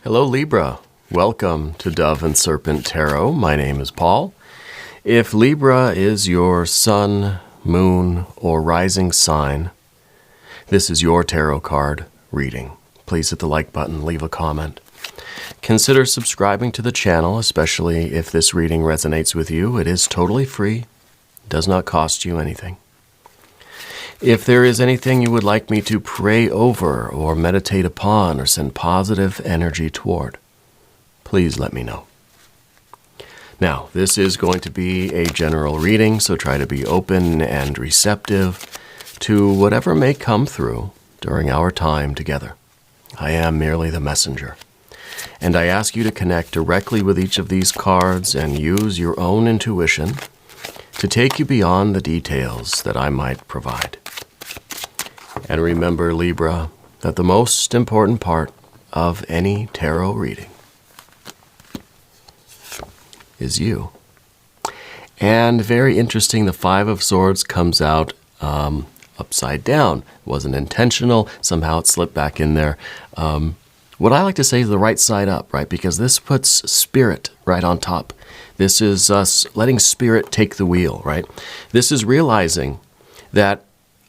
Hello Libra, welcome to Dove and Serpent Tarot. My name is Paul. If Libra is your sun, moon, or rising sign, this is your tarot card reading. Please hit the like button, leave a comment. Consider subscribing to the channel, especially if this reading resonates with you. It is totally free, does not cost you anything. If there is anything you would like me to pray over or meditate upon or send positive energy toward, please let me know. Now, this is going to be a general reading, so try to be open and receptive to whatever may come through during our time together. I am merely the messenger, and I ask you to connect directly with each of these cards and use your own intuition to take you beyond the details that I might provide. And remember, Libra, that the most important part of any tarot reading is you. And very interesting, the Five of Swords comes out upside down. It wasn't intentional. Somehow it slipped back in there. What I like to say is the right side up, right? Because this puts spirit right on top. This is us letting spirit take the wheel, right? This is realizing that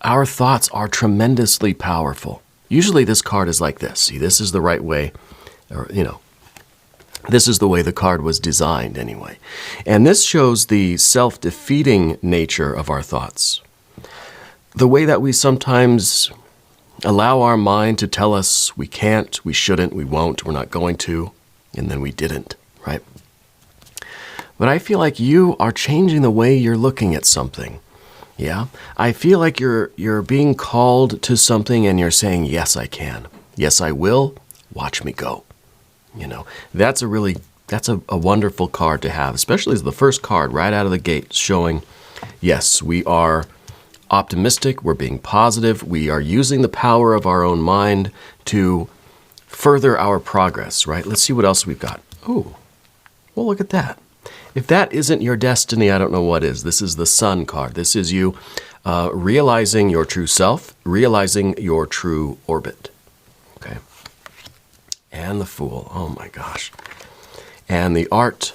our thoughts are tremendously powerful. Usually this card is like this. See, this is the right way, or, this is the way the card was designed anyway. And this shows the self-defeating nature of our thoughts. The way that we sometimes allow our mind to tell us we can't, we shouldn't, we won't, we're not going to, and then we didn't, right? But I feel like you are changing the way you're looking at something. Yeah, I feel like you're being called to something and you're saying, yes, I can. Yes, I will. Watch me go. That's a wonderful card to have, especially as the first card right out of the gate showing, yes, we are optimistic. We're being positive. We are using the power of our own mind to further our progress, right? Let's see what else we've got. Oh, well, look at that. If that isn't your destiny, I don't know what is. This is the Sun card. This is you realizing your true self, realizing your true orbit. Okay. And the Fool. Oh my gosh. And the Art.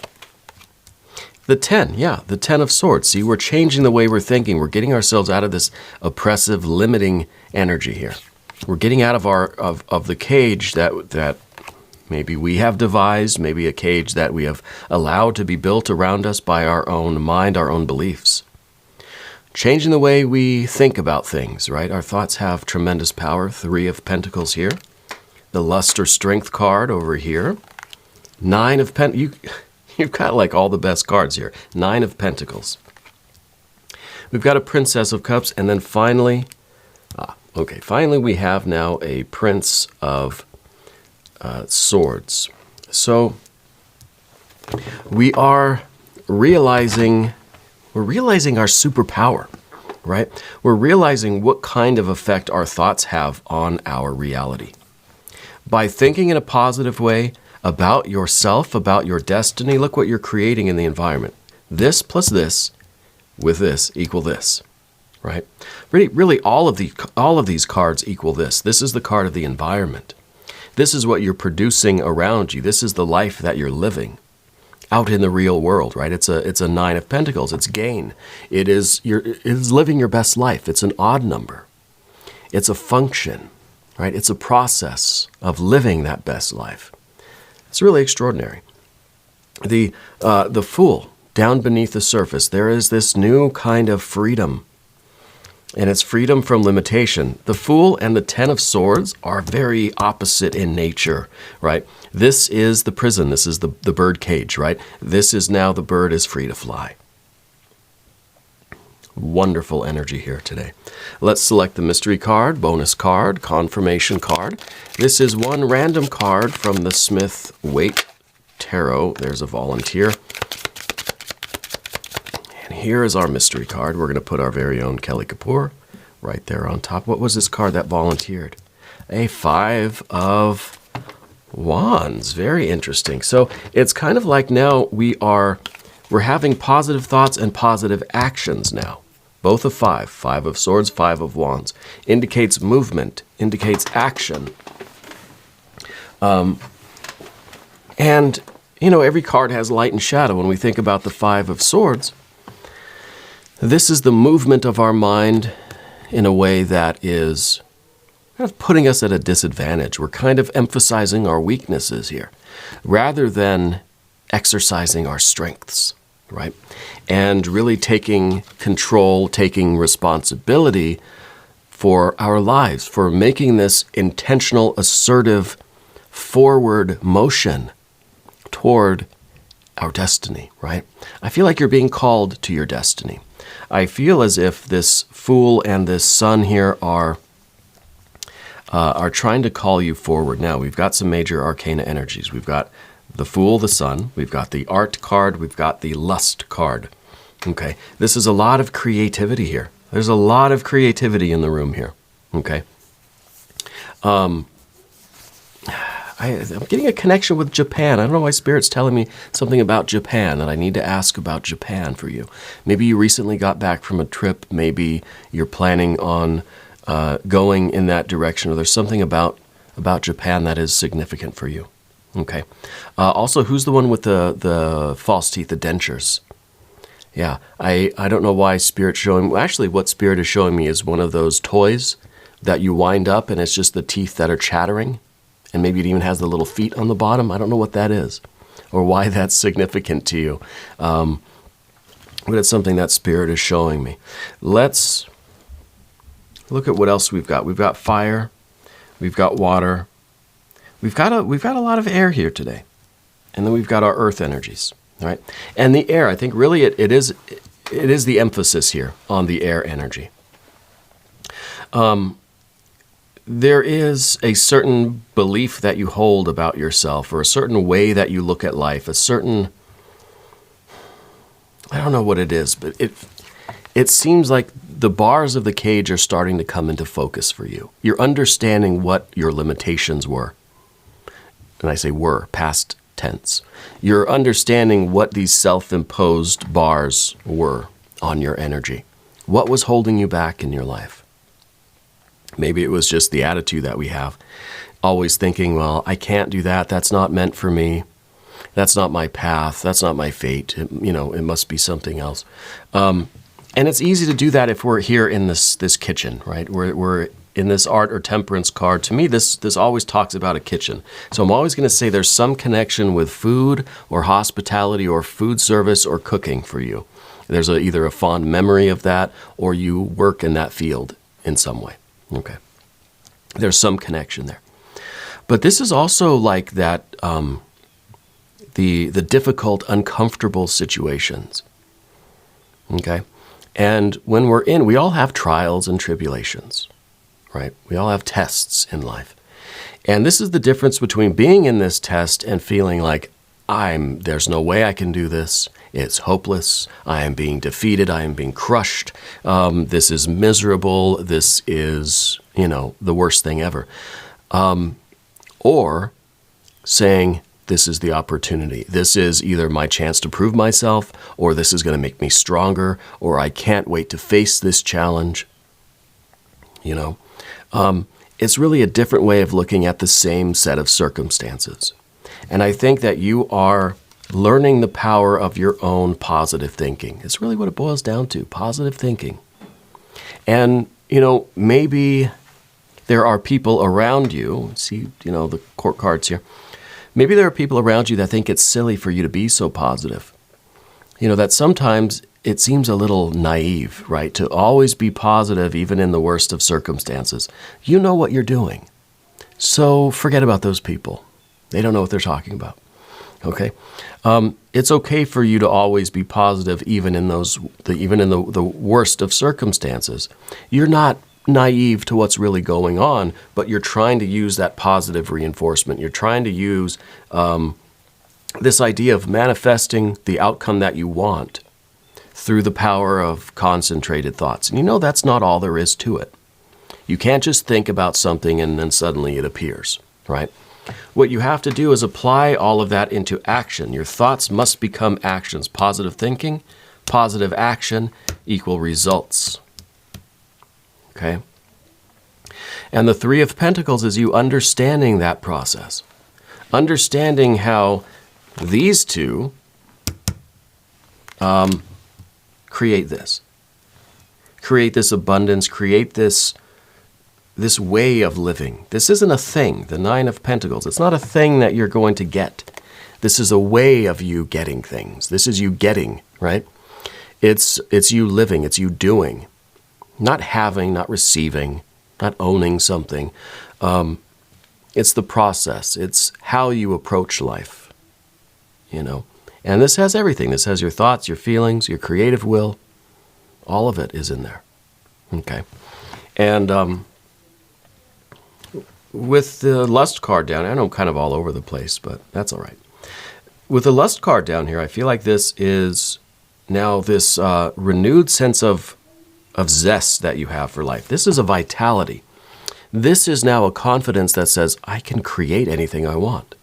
The 10. Yeah, the 10 of Swords. See, we're changing the way we're thinking. We're getting ourselves out of this oppressive, limiting energy here. We're getting out of of the cage that maybe we have devised, maybe a cage that we have allowed to be built around us by our own mind, our own beliefs. Changing the way we think about things, right? Our thoughts have tremendous power. 3 of Pentacles here. The Lust or Strength card over here. 9 of Pentacles. You've got like all the best cards here. 9 of Pentacles. We've got a Princess of Cups, and then finally, finally we have now a Prince of Swords. So we are realizing our superpower, right? We're realizing what kind of effect our thoughts have on our reality. By thinking in a positive way about yourself, about your destiny, look what you're creating in the environment. This plus this with this equal this, right? Really all of these cards equal this. This is the card of the environment. This is what you're producing around you. This is the life that you're living out in the real world, right? It's a 9 of Pentacles. It's gain. It is living your best life. It's an odd number. It's a function, right? It's a process of living that best life. It's really extraordinary. The Fool, down beneath the surface, there is this new kind of freedom. And it's freedom from limitation. The Fool and the 10 of Swords are very opposite in nature, right? This is the prison. This is the bird cage, right? This is now the bird is free to fly. Wonderful energy here today. Let's select the mystery card, bonus card, confirmation card. This is one random card from the Smith-Waite Tarot. There's a volunteer. Here is our mystery card. We're going to put our very own Kelly Kapoor right there on top. What was this card that volunteered? A 5 of Wands. Very interesting. So it's kind of like now we're having positive thoughts and positive actions now. Both of 5. 5 of Swords, 5 of Wands. Indicates movement, indicates action. And, you know, every card has light and shadow. When we think about the Five of Swords, this is the movement of our mind in a way that is kind of putting us at a disadvantage. We're kind of emphasizing our weaknesses here rather than exercising our strengths, right? And really taking control, taking responsibility for our lives, for making this intentional, assertive, forward motion toward our destiny, right? I feel like you're being called to your destiny. I feel as if this Fool and this Sun here are trying to call you forward. Now, we've got some major arcana energies. We've got the Fool, the Sun. We've got the Art card. We've got the Lust card. Okay, this is a lot of creativity here. There's a lot of creativity in the room here. Okay. I'm getting a connection with Japan. I don't know why Spirit's telling me something about Japan, and I need to ask about Japan for you. Maybe you recently got back from a trip. Maybe you're planning on going in that direction, or there's something about Japan that is significant for you. Okay. Also, who's the one with the false teeth, the dentures? Yeah, I don't know why Spirit's showing... Actually, what Spirit is showing me is one of those toys that you wind up, and it's just the teeth that are chattering. And maybe it even has the little feet on the bottom. I don't know what that is or why that's significant to you. But it's something that Spirit is showing me. Let's look at what else we've got. We've got fire. We've got water. We've got a lot of air here today. And then we've got our earth energies, right? And the air, I think really it is the emphasis here on the air energy. There is a certain belief that you hold about yourself, or a certain way that you look at life, a certain, I don't know what it is, but it seems like the bars of the cage are starting to come into focus for you. You're understanding what your limitations were. And I say were, past tense. You're understanding what these self-imposed bars were on your energy. What was holding you back in your life? Maybe it was just the attitude that we have, always thinking, well, I can't do that. That's not meant for me. That's not my path. That's not my fate. It must be something else. And it's easy to do that if we're here in this kitchen, right? We're in this art or temperance card. To me, this always talks about a kitchen. So I'm always going to say there's some connection with food or hospitality or food service or cooking for you. There's either a fond memory of that or you work in that field in some way. Okay. There's some connection there. But this is also like that, the difficult, uncomfortable situations. Okay. And when we're in, we all have trials and tribulations, right? We all have tests in life. And this is the difference between being in this test and feeling like there's no way I can do this. It's hopeless. I am being defeated. I am being crushed. This is miserable. This is, the worst thing ever. Or saying, this is the opportunity. This is either my chance to prove myself, or this is going to make me stronger, or I can't wait to face this challenge. It's really a different way of looking at the same set of circumstances. And I think that you are learning the power of your own positive thinking. It's really what it boils down to, positive thinking. And, maybe there are people around you, see, the court cards here. Maybe there are people around you that think it's silly for you to be so positive. That sometimes it seems a little naive, right? To always be positive, even in the worst of circumstances. You know what you're doing. So forget about those people. They don't know what they're talking about. Okay? It's okay for you to always be positive, even in the worst of circumstances. You're not naive to what's really going on, but you're trying to use that positive reinforcement. You're trying to use this idea of manifesting the outcome that you want through the power of concentrated thoughts. And that's not all there is to it. You can't just think about something and then suddenly it appears, right? What you have to do is apply all of that into action. Your thoughts must become actions. Positive thinking, positive action equal results. Okay? And the Three of Pentacles is you understanding that process. Understanding how these two create this. Create this abundance, create this way of living. This isn't a thing, the Nine of Pentacles. It's not a thing that you're going to get. This is a way of you getting things. This is you getting, right? It's you living, it's you doing. Not having, not receiving, not owning something. It's the process. It's how you approach life, you know. And this has everything. This has your thoughts, your feelings, your creative will. All of it is in there. Okay. And with the lust card down, I know I'm kind of all over the place, but that's all right. With the lust card down here, I feel like this is now this renewed sense of zest that you have for life. This is a vitality. This is now a confidence that says, I can create anything I want.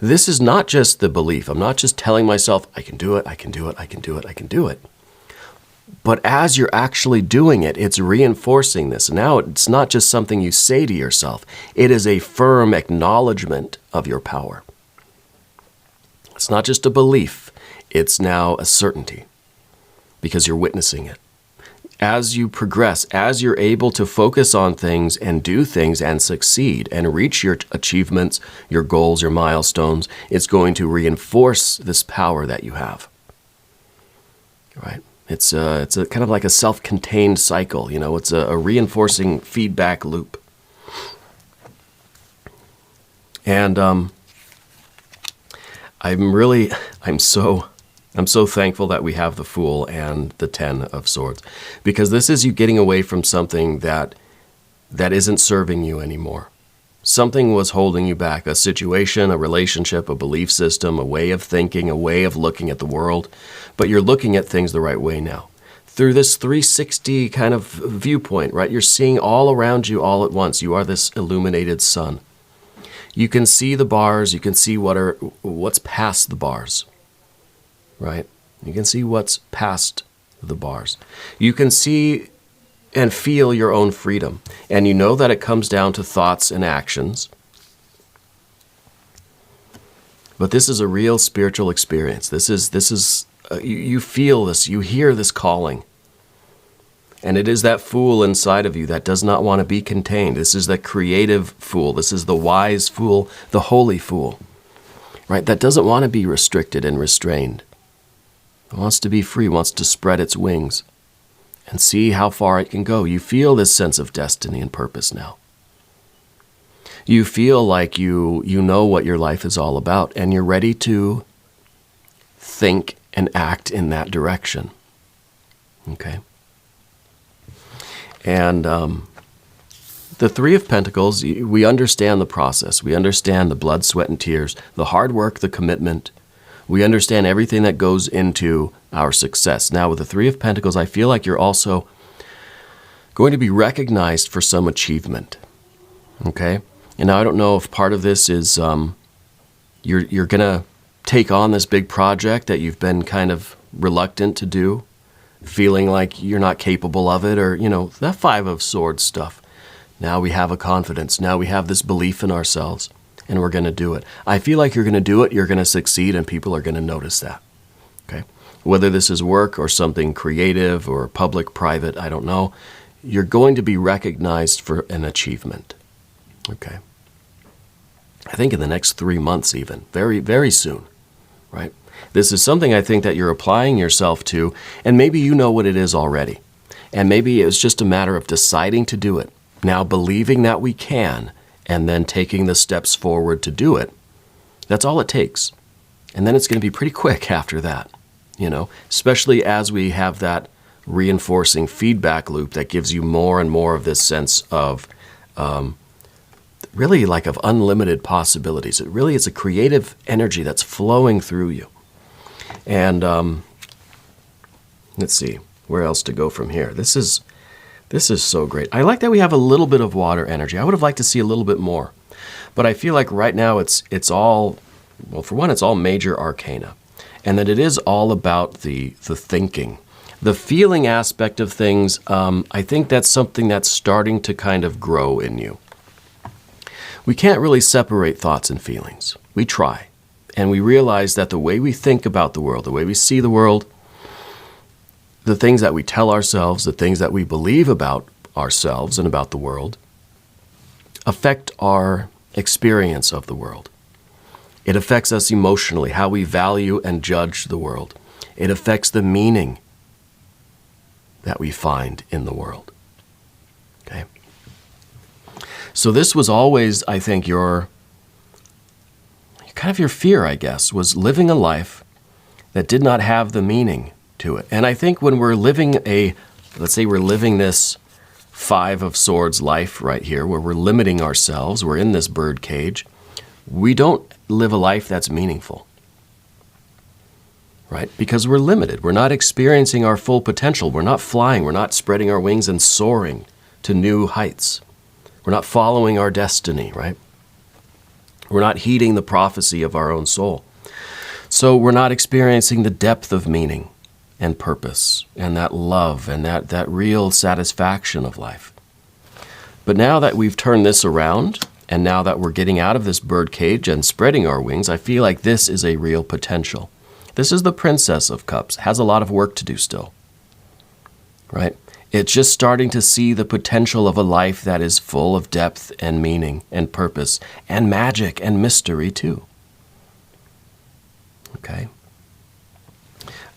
This is not just the belief. I'm not just telling myself, I can do it, I can do it, I can do it, I can do it. But as you're actually doing it, it's reinforcing this. Now it's not just something you say to yourself. It is a firm acknowledgement of your power. It's not just a belief. It's now a certainty because you're witnessing it. As you progress, as you're able to focus on things and do things and succeed and reach your achievements, your goals, your milestones, it's going to reinforce this power that you have. Right? It's a kind of like a self-contained cycle. You know, it's a reinforcing feedback loop. And I'm so thankful that we have the Fool and the Ten of Swords, because this is you getting away from something that isn't serving you anymore. Something was holding you back, a situation, a relationship, a belief system, a way of thinking, a way of looking at the world, but you're looking at things the right way now. Through this 360 kind of viewpoint, right? You're seeing all around you all at once. You are this illuminated sun. You can see the bars, you can see what's past the bars. Right? You can see what's past the bars. You can see and feel your own freedom. And you know that it comes down to thoughts and actions. But this is a real spiritual experience. This is you feel this, you hear this calling. And it is that Fool inside of you that does not want to be contained. This is the creative Fool. This is the wise Fool, the holy Fool. Right? That doesn't want to be restricted and restrained. It wants to be free, wants to spread its wings and see how far it can go. You feel this sense of destiny and purpose now. You feel like you know what your life is all about, and you're ready to think and act in that direction. Okay? And the Three of Pentacles, we understand the process. We understand the blood, sweat, and tears, the hard work, the commitment. We understand everything that goes into our success. Now, with the Three of Pentacles, I feel like you're also going to be recognized for some achievement. Okay? And now I don't know if part of this is you're going to take on this big project that you've been kind of reluctant to do, feeling like you're not capable of it, or, you know, that Five of Swords stuff. Now we have a confidence. Now we have this belief in ourselves. And we're going to do it. I feel like you're going to do it, you're going to succeed, and people are going to notice that. Okay? Whether this is work or something creative or public, private, I don't know. You're going to be recognized for an achievement. Okay? I think in the next 3 months even. Very, very soon. Right? This is something I think that you're applying yourself to, and maybe you know what it is already. And maybe it's just a matter of deciding to do it. Now believing that we can, and then taking the steps forward to do it. That's all it takes. And then it's going to be pretty quick after that, you know, especially as we have that reinforcing feedback loop that gives you more and more of this sense of really like of unlimited possibilities. It really is a creative energy that's flowing through you. And let's see, where else to go from here? This is so great. I like that we have a little bit of water energy. I would have liked to see a little bit more. But I feel like right now it's all, well, for one, it's all major arcana. And that it is all about the thinking. The feeling aspect of things, I think that's something that's starting to kind of grow in you. We can't really separate thoughts and feelings. We try. And we realize that the way we think about the world, the way we see the world, the things that we tell ourselves, the things that we believe about ourselves and about the world, affect our experience of the world. It affects us emotionally, how we value and judge the world. It affects the meaning that we find in the world. Okay? So this was always, I think, your fear, I guess, was living a life that did not have the meaning to it. And I think when we're living let's say we're living this Five of Swords life right here, where we're limiting ourselves, we're in this bird cage, we don't live a life that's meaningful, right? Because we're limited. We're not experiencing our full potential. We're not flying. We're not spreading our wings and soaring to new heights. We're not following our destiny, right? We're not heeding the prophecy of our own soul. So we're not experiencing the depth of meaning and purpose and that love and that real satisfaction of life. But now that we've turned this around, and now that we're getting out of this bird cage and spreading our wings, I feel like this is a real potential. This is the Princess of Cups. Has a lot of work to do still, right? It's just starting to see the potential of a life that is full of depth and meaning and purpose and magic and mystery too. Okay.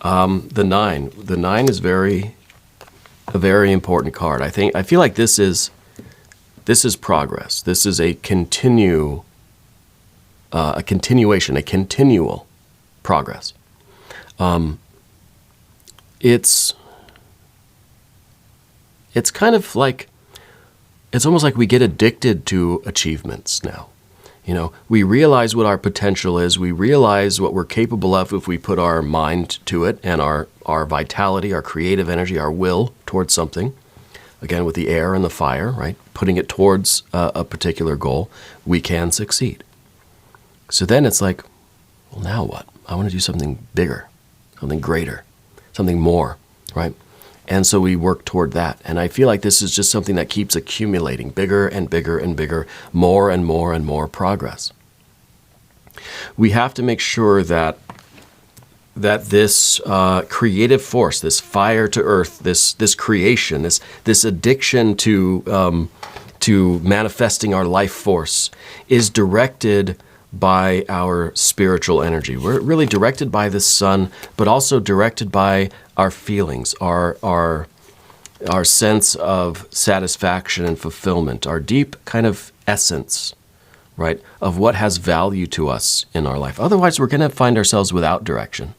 The nine is a very important card. I feel like this is progress. This is a continuation, a continual progress. It's kind of like, it's almost like we get addicted to achievements now. You know, we realize what our potential is. We realize what we're capable of if we put our mind to it and our vitality, our creative energy, our will towards something. Again, with the air and the fire, right? Putting it towards a particular goal, we can succeed. So then it's like, well, now what? I want to do something bigger, something greater, something more, right? And so we work toward that. And I feel like this is just something that keeps accumulating, bigger and bigger and bigger, more and more and more progress. We have to make sure that this creative force, this fire to earth, this creation, this addiction to manifesting our life force is directed by our spiritual energy. We're really directed by the sun, but also directed by our feelings, our sense of satisfaction and fulfillment, our deep kind of essence, right, of what has value to us in our life. Otherwise, we're going to find ourselves without direction.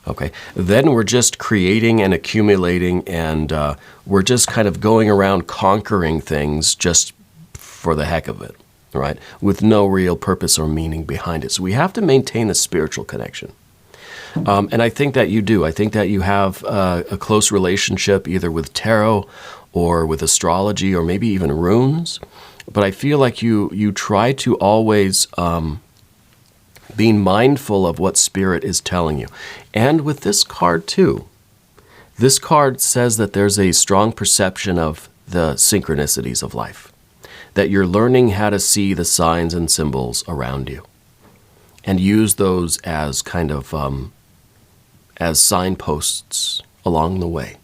Okay, then we're just creating and accumulating, and we're just kind of going around conquering things just for the heck of it, right, with no real purpose or meaning behind it. So we have to maintain a spiritual connection. And I think that you do. I think that you have a close relationship either with tarot or with astrology or maybe even runes. But I feel like you try to always be mindful of what Spirit is telling you. And with this card too, this card says that there's a strong perception of the synchronicities of life, that you're learning how to see the signs and symbols around you and use those as kind of as signposts along the way.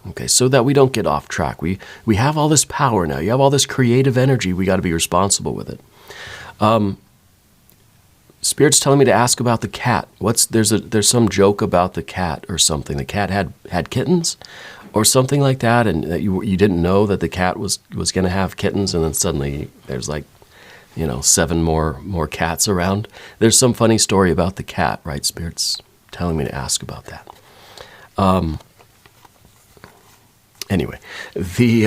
Okay, so that we don't get off track. We have all this power now. You have all this creative energy. We got to be responsible with it. Spirit's telling me to ask about the cat. There's some joke about the cat or something. The cat had kittens or something like that, and that you didn't know that the cat was going to have kittens, and then suddenly there's 7 more cats around. There's some funny story about the cat, right? Spirit's telling me to ask about that. Anyway, the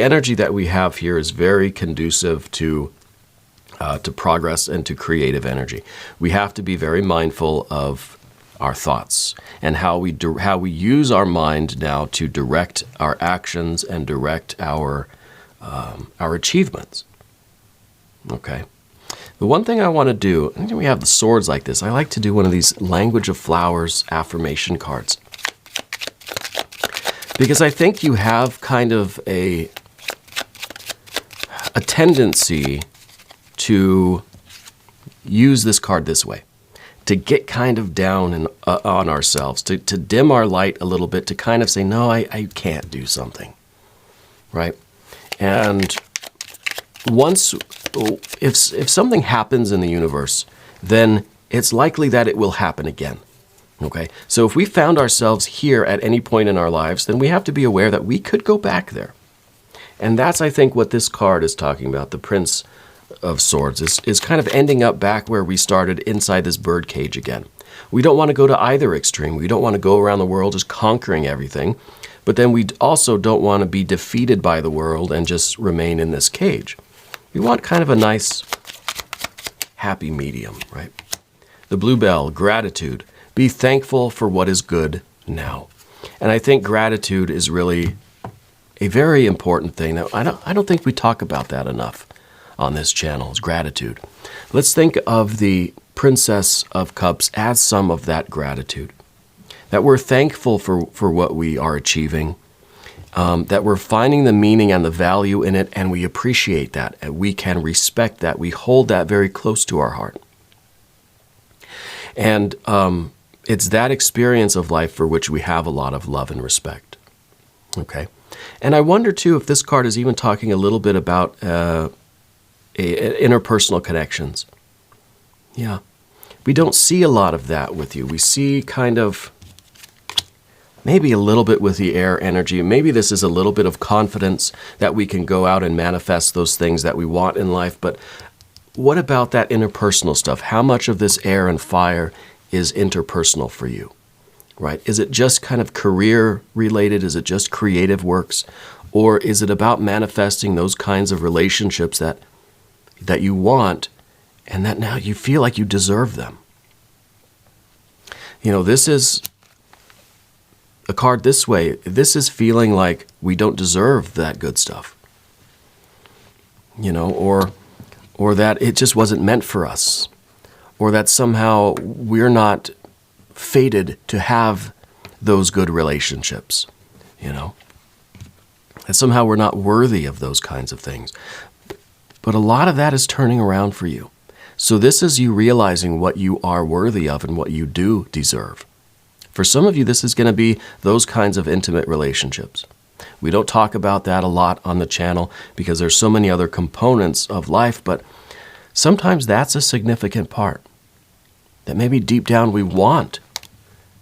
energy that we have here is very conducive to progress and to creative energy. We have to be very mindful of our thoughts and how we use our mind now to direct our actions and direct our achievements. Okay. The one thing I want to do, I think we have the swords like this. I like to do one of these language of flowers affirmation cards, because I think you have kind of a tendency to use this card this way, to get kind of down on ourselves, to dim our light a little bit, to kind of say, no, I can't do something, right? And once, if something happens in the universe, then it's likely that it will happen again, okay? So if we found ourselves here at any point in our lives, then we have to be aware that we could go back there. And that's, I think, what this card is talking about, the Prince of Swords, is kind of ending up back where we started, inside this bird cage again. We don't want to go to either extreme. We don't want to go around the world just conquering everything, but then we also don't want to be defeated by the world and just remain in this cage. We want kind of a nice, happy medium, right? The bluebell, gratitude. Be thankful for what is good now. And I think gratitude is really a very important thing. Now, I don't think we talk about that enough on this channel, is gratitude. Let's think of the Princess of Cups as some of that gratitude. That we're thankful for what we are achieving, that we're finding the meaning and the value in it, and we appreciate that, and we can respect that. We hold that very close to our heart. And it's that experience of life for which we have a lot of love and respect. Okay? And I wonder, too, if this card is even talking a little bit about interpersonal connections. Yeah. We don't see a lot of that with you. We see kind of maybe a little bit with the air energy. Maybe this is a little bit of confidence that we can go out and manifest those things that we want in life. But what about that interpersonal stuff? How much of this air and fire is interpersonal for you? Right? Is it just kind of career related? Is it just creative works? Or is it about manifesting those kinds of relationships that you want and that now you feel like you deserve them? You know, this is a card this way. This is feeling like we don't deserve that good stuff. You know, or that it just wasn't meant for us. Or that somehow we're not fated to have those good relationships, you know? That somehow we're not worthy of those kinds of things. But a lot of that is turning around for you. So this is you realizing what you are worthy of and what you do deserve. For some of you, this is going to be those kinds of intimate relationships. We don't talk about that a lot on the channel because there's so many other components of life, but sometimes that's a significant part. That maybe deep down we want.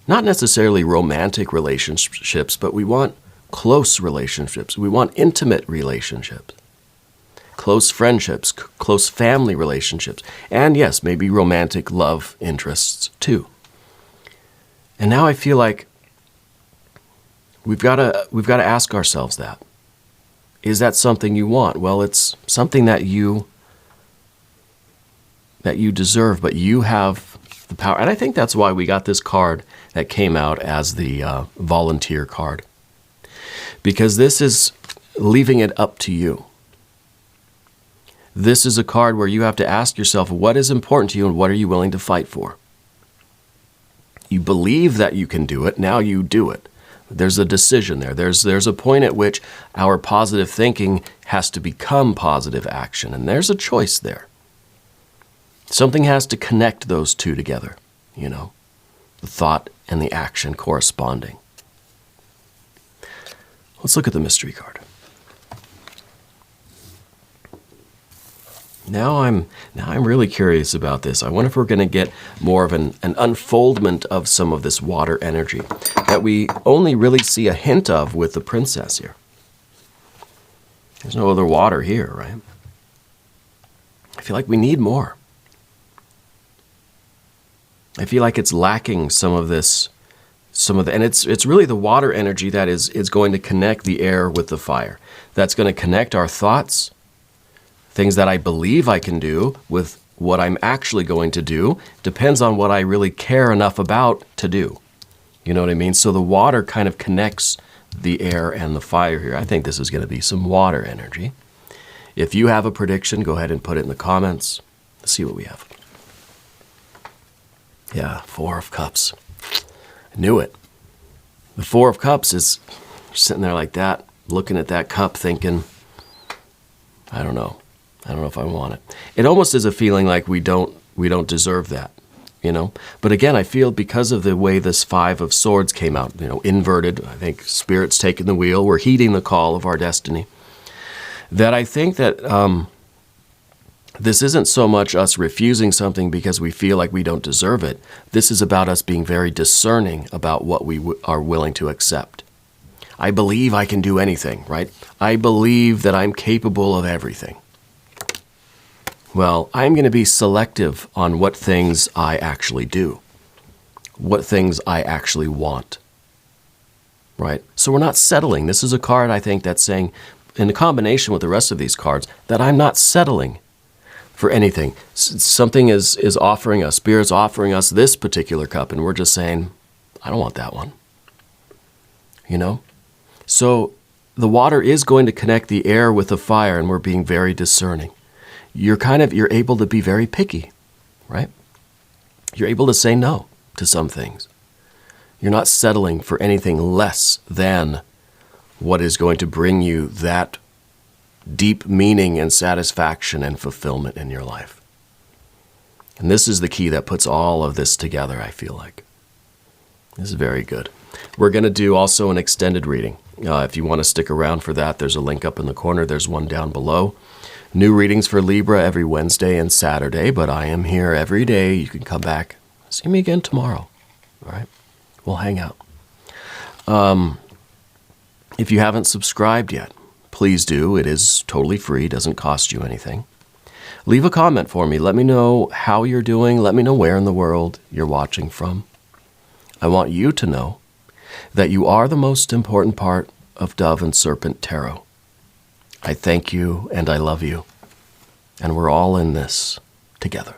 Not necessarily romantic relationships, but we want close relationships. We want intimate relationships. Close friendships, close family relationships. And yes, maybe romantic love interests too. And now I feel like we've got to ask ourselves that. Is that something you want? Well, it's something that you deserve, but you have the power. And I think that's why we got this card that came out as the volunteer card. Because this is leaving it up to you. This is a card where you have to ask yourself, what is important to you and what are you willing to fight for? You believe that you can do it, now you do it. There's a decision there. There's a point at which our positive thinking has to become positive action, and there's a choice there. Something has to connect those two together, you know, the thought and the action corresponding. Let's look at the mystery card. Now I'm really curious about this. I wonder if we're going to get more of an unfoldment of some of this water energy that we only really see a hint of with the princess here. There's no other water here, right? I feel like we need more. I feel like it's lacking some of this, and it's really the water energy that is going to connect the air with the fire. That's going to connect our thoughts, things that I believe I can do with what I'm actually going to do. Depends on what I really care enough about to do. You know what I mean? So the water kind of connects the air and the fire here. I think this is going to be some water energy. If you have a prediction, go ahead and put it in the comments. Let's see what we have. Yeah, Four of Cups. I knew it. The Four of Cups is sitting there like that, looking at that cup thinking, I don't know. I don't know if I want it. It almost is a feeling like we don't deserve that, you know? But again, I feel because of the way this Five of Swords came out, you know, inverted, I think Spirit's taking the wheel, we're heeding the call of our destiny, that I think that this isn't so much us refusing something because we feel like we don't deserve it. This is about us being very discerning about what we are willing to accept. I believe I can do anything, right? I believe that I'm capable of everything. Well, I'm going to be selective on what things I actually do, what things I actually want, right? So we're not settling. This is a card, I think, that's saying, in combination with the rest of these cards, that I'm not settling for anything. Something is offering us, Spirit's offering us this particular cup, and we're just saying, I don't want that one, you know? So the water is going to connect the air with the fire, and we're being very discerning. You're able to be very picky, right? You're able to say no to some things. You're not settling for anything less than what is going to bring you that deep meaning and satisfaction and fulfillment in your life. And this is the key that puts all of this together, I feel like. This is very good. We're going to do also an extended reading. If you want to stick around for that, there's a link up in the corner. There's one down below. New readings for Libra every Wednesday and Saturday, but I am here every day. You can come back. See me again tomorrow. All right? We'll hang out. If you haven't subscribed yet, please do. It is totally free. Doesn't cost you anything. Leave a comment for me. Let me know how you're doing. Let me know where in the world you're watching from. I want you to know that you are the most important part of Dove and Serpent Tarot. I thank you and I love you. And we're all in this together.